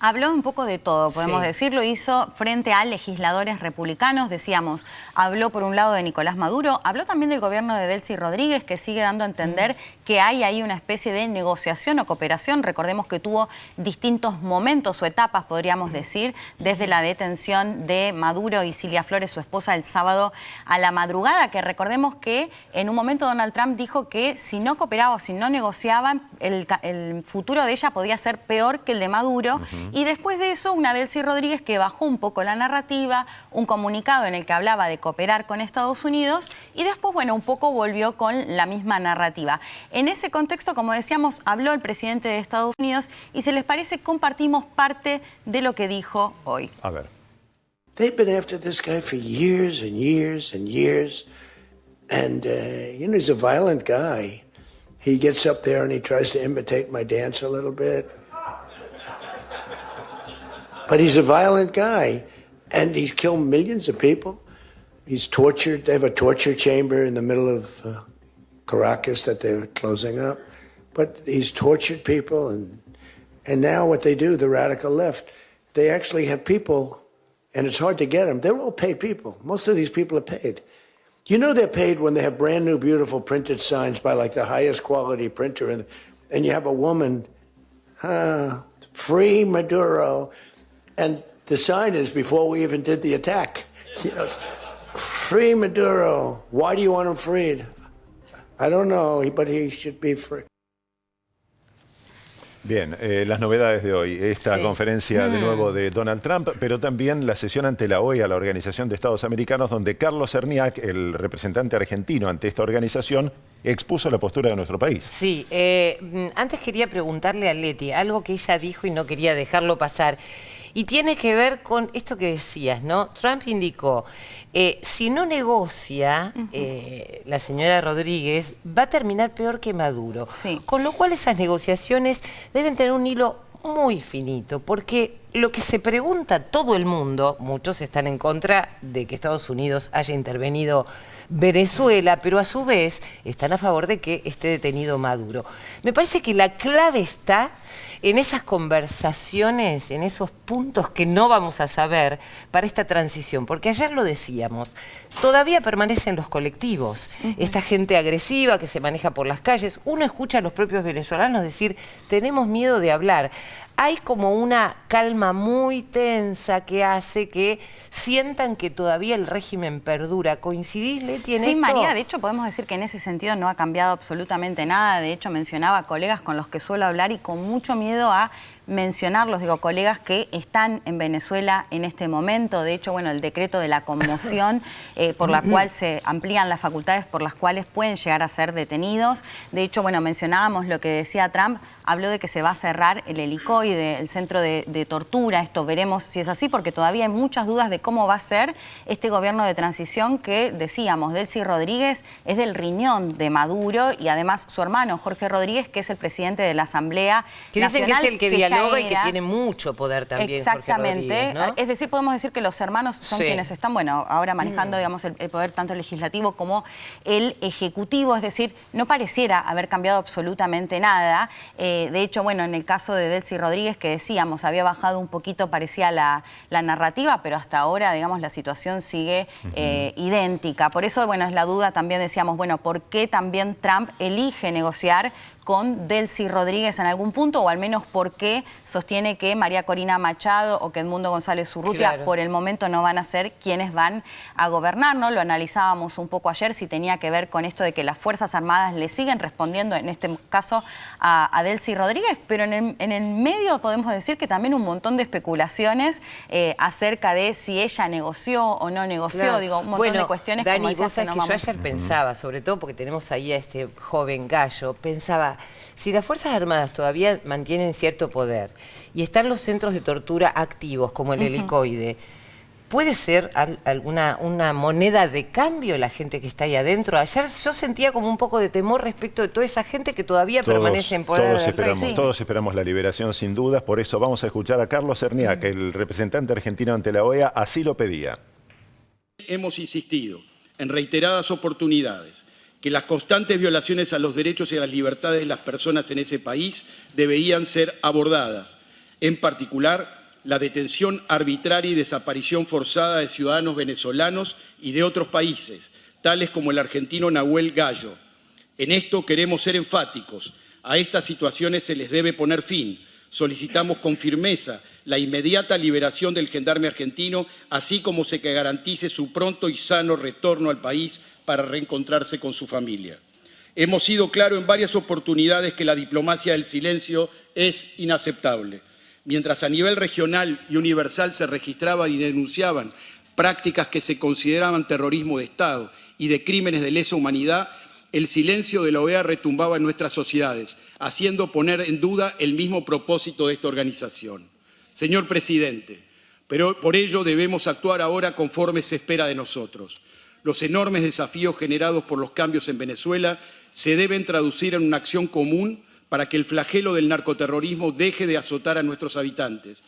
Habló un poco de todo, podemos decirlo, hizo frente a legisladores republicanos, decíamos, habló por un lado de Nicolás Maduro, habló también del gobierno de Delcy Rodríguez, que sigue dando a entender que hay ahí una especie de negociación o cooperación. Recordemos que tuvo distintos momentos o etapas, podríamos decir, desde la detención de Maduro y Cilia Flores, su esposa, el sábado a la madrugada, que recordemos que en un momento Donald Trump dijo que si no cooperaba o si no negociaban, el futuro de ella podía ser peor que el de Maduro. Y después de eso, una Delcy Rodríguez que bajó un poco la narrativa, un comunicado en el que hablaba de cooperar con Estados Unidos y después, bueno, un poco volvió con la misma narrativa. En ese contexto, como decíamos, habló el presidente de Estados Unidos y si les parece, compartimos parte de lo que dijo hoy. A ver. They've been after this guy for years and years and years. And, you know, he's a violent guy. He gets up there and he tries to imitate my dance a little bit. But he's a violent guy, and he's killed millions of people. He's tortured. They have a torture chamber in the middle of Caracas that they're closing up. But he's tortured people, and now what they do, the radical left, they actually have people, and it's hard to get them. They're all paid people. Most of these people are paid. You know they're paid when they have brand new, beautiful printed signs by like the highest quality printer, and you have a woman, free Maduro. And the sign is before we even did the attack. You know, free Maduro. Why do you want him freed? I don't know, but he should be free. Bien, las novedades de hoy, esta conferencia de nuevo de Donald Trump, pero también la sesión ante la OEA, la Organización de Estados Americanos, donde Carlos Cerniak, el representante argentino ante esta organización, expuso la postura de nuestro país. Sí, antes quería preguntarle a Leti algo que ella dijo y no quería dejarlo pasar. Y tiene que ver con esto que decías, ¿no? Trump indicó, si no negocia, la señora Rodríguez va a terminar peor que Maduro. Sí. Con lo cual esas negociaciones deben tener un hilo muy finito, porque lo que se pregunta todo el mundo, muchos están en contra de que Estados Unidos haya intervenido Venezuela, pero a su vez están a favor de que esté detenido Maduro. Me parece que la clave está en esas conversaciones, en esos puntos que no vamos a saber para esta transición, porque ayer lo decíamos, todavía permanecen los colectivos, esta gente agresiva que se maneja por las calles, uno escucha a los propios venezolanos decir, tenemos miedo de hablar. Hay como una calma muy tensa que hace que sientan que todavía el régimen perdura. ¿Coincidís, Leti, en esto? Sí, María, de hecho podemos decir que en ese sentido no ha cambiado absolutamente nada. De hecho mencionaba colegas con los que suelo hablar y con mucho miedo a mencionarlos, digo, colegas que están en Venezuela en este momento. De hecho, bueno, el decreto de la conmoción por la cual se amplían las facultades por las cuales pueden llegar a ser detenidos. De hecho, bueno, mencionábamos lo que decía Trump, habló de que se va a cerrar el helicoide, el centro de tortura. Esto veremos si es así, porque todavía hay muchas dudas de cómo va a ser este gobierno de transición que, decíamos, Delcy Rodríguez es del riñón de Maduro y además su hermano Jorge Rodríguez, que es el presidente de la Asamblea Nacional. Dicen que es el que dialoga y que tiene mucho poder también. Exactamente. Jorge Rodríguez, ¿no? Es decir, podemos decir que los hermanos son quienes están, bueno, ahora manejando, digamos, el poder tanto legislativo como el ejecutivo. Es decir, no pareciera haber cambiado absolutamente nada. De hecho, bueno, en el caso de Delcy Rodríguez, que decíamos, había bajado un poquito, parecía la narrativa, pero hasta ahora, digamos, la situación sigue idéntica. Por eso, bueno, es la duda también, decíamos, bueno, ¿por qué también Trump elige negociar con Delcy Rodríguez en algún punto, o al menos por qué sostiene que María Corina Machado o que Edmundo González Urrutia por el momento no van a ser quienes van a gobernar, ¿no? Lo analizábamos un poco ayer, si tenía que ver con esto de que las Fuerzas Armadas le siguen respondiendo, en este caso, a Delcy Rodríguez, pero en el medio podemos decir que también un montón de especulaciones acerca de si ella negoció o no negoció, digo, un montón de cuestiones. Dani, como vos sabés que yo ayer pensaba, sobre todo porque tenemos ahí a este joven gallo, pensaba, si las Fuerzas Armadas todavía mantienen cierto poder y están los centros de tortura activos, como el helicoide, ¿puede ser una moneda de cambio la gente que está ahí adentro? Ayer yo sentía como un poco de temor respecto de toda esa gente que todavía permanece en poder. Todos esperamos la liberación, sin dudas. Por eso vamos a escuchar a Carlos Cerniak, el representante argentino ante la OEA, así lo pedía. Hemos insistido en reiteradas oportunidades que las constantes violaciones a los derechos y a las libertades de las personas en ese país deberían ser abordadas En particular, la detención arbitraria y desaparición forzada de ciudadanos venezolanos y de otros países, tales como el argentino Nahuel Gallo. En esto queremos ser enfáticos. A estas situaciones se les debe poner fin. Solicitamos con firmeza la inmediata liberación del gendarme argentino, así como se que garantice su pronto y sano retorno al país para reencontrarse con su familia. Hemos sido claros en varias oportunidades que la diplomacia del silencio es inaceptable. Mientras a nivel regional y universal se registraban y denunciaban prácticas que se consideraban terrorismo de Estado y de crímenes de lesa humanidad, el silencio de la OEA retumbaba en nuestras sociedades, haciendo poner en duda el mismo propósito de esta organización. Señor presidente, pero por ello debemos actuar ahora conforme se espera de nosotros. Los enormes desafíos generados por los cambios en Venezuela se deben traducir en una acción común para que el flagelo del narcoterrorismo deje de azotar a nuestros habitantes.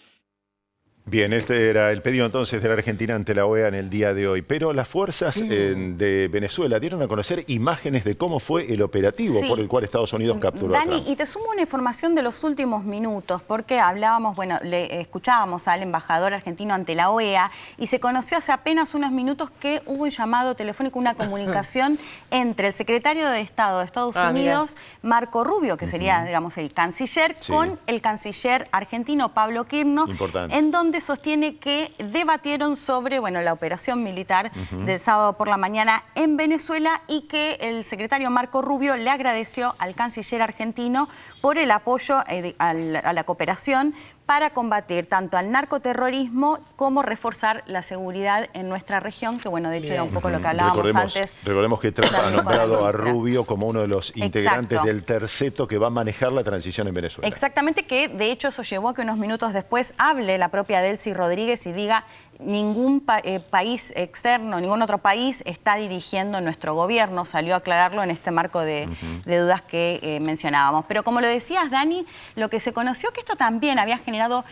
Bien, este era el pedido entonces de la Argentina ante la OEA en el día de hoy. Pero las fuerzas de Venezuela dieron a conocer imágenes de cómo fue el operativo por el cual Estados Unidos capturó a Trump. Dani, y te sumo una información de los últimos minutos, porque hablábamos, bueno, escuchábamos al embajador argentino ante la OEA y se conoció hace apenas unos minutos que hubo un llamado telefónico, una comunicación entre el secretario de Estado de Estados Unidos, Marco Rubio, que sería, digamos, el canciller, con el canciller argentino Pablo Quirno, en donde sostiene que debatieron sobre, bueno, la operación militar del sábado por la mañana en Venezuela y que el secretario Marco Rubio le agradeció al canciller argentino por el apoyo a la cooperación para combatir tanto al narcoterrorismo como reforzar la seguridad en nuestra región, que bueno, de hecho era un poco lo que hablábamos antes. Recordemos que Trump ha nombrado a Rubio como uno de los integrantes del terceto que va a manejar la transición en Venezuela. Exactamente, que de hecho eso llevó a que unos minutos después hable la propia Delcy Rodríguez y diga: ningún país externo, ningún otro país está dirigiendo nuestro gobierno. Salió a aclararlo en este marco de dudas que mencionábamos. Pero como lo decías, Dani, lo que se conoció que esto también había generado,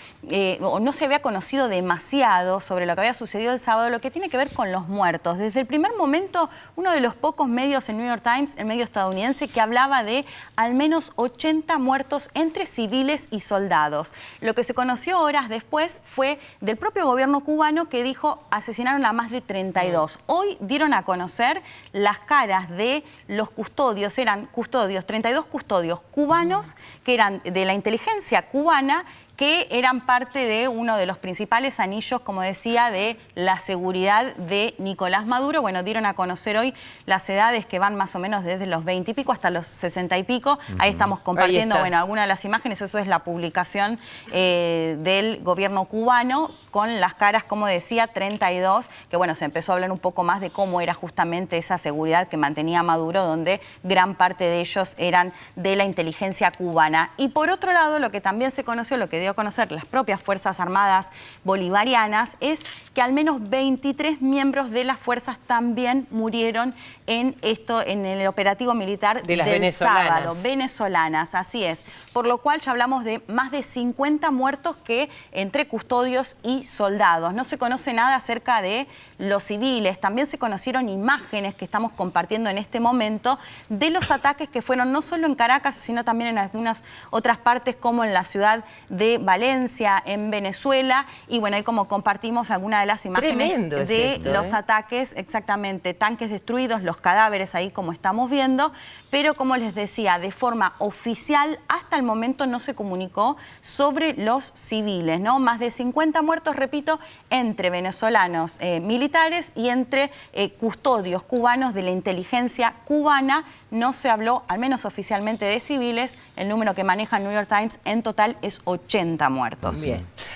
o no se había conocido demasiado sobre lo que había sucedido el sábado, lo que tiene que ver con los muertos. Desde el primer momento, uno de los pocos medios, el New York Times, el medio estadounidense, que hablaba de al menos 80 muertos entre civiles y soldados. Lo que se conoció horas después fue del propio gobierno cubano, que dijo asesinaron a más de 32. Hoy dieron a conocer las caras de los custodios, eran custodios, 32 custodios cubanos que eran de la inteligencia cubana, que eran parte de uno de los principales anillos, como decía, de la seguridad de Nicolás Maduro. Bueno, dieron a conocer hoy las edades que van más o menos desde los 20 y pico hasta los 60 y pico. Ahí estamos compartiendo, bueno, algunas de las imágenes. Eso es la publicación del gobierno cubano con las caras, como decía, 32, que bueno, se empezó a hablar un poco más de cómo era justamente esa seguridad que mantenía Maduro, donde gran parte de ellos eran de la inteligencia cubana. Y por otro lado, lo que también se conoció, lo que dio a conocer las propias Fuerzas Armadas bolivarianas, es que al menos 23 miembros de las fuerzas también murieron en el operativo militar del sábado. Venezolanas, así es. Por lo cual ya hablamos de más de 50 muertos que entre custodios y soldados. No se conoce nada acerca de los civiles. También se conocieron imágenes que estamos compartiendo en este momento de los ataques que fueron no solo en Caracas, sino también en algunas otras partes, como en la ciudad de Valencia, en Venezuela. Y bueno, ahí como compartimos algunas de las imágenes de los ataques, exactamente, tanques destruidos, los cadáveres ahí como estamos viendo, pero como les decía, de forma oficial hasta el momento no se comunicó sobre los civiles, ¿no? Más de 50 muertos, repito, entre venezolanos militares y entre custodios cubanos de la inteligencia cubana. No se habló, al menos oficialmente, de civiles. El número que maneja el New York Times en total es 80 muertos. Bien.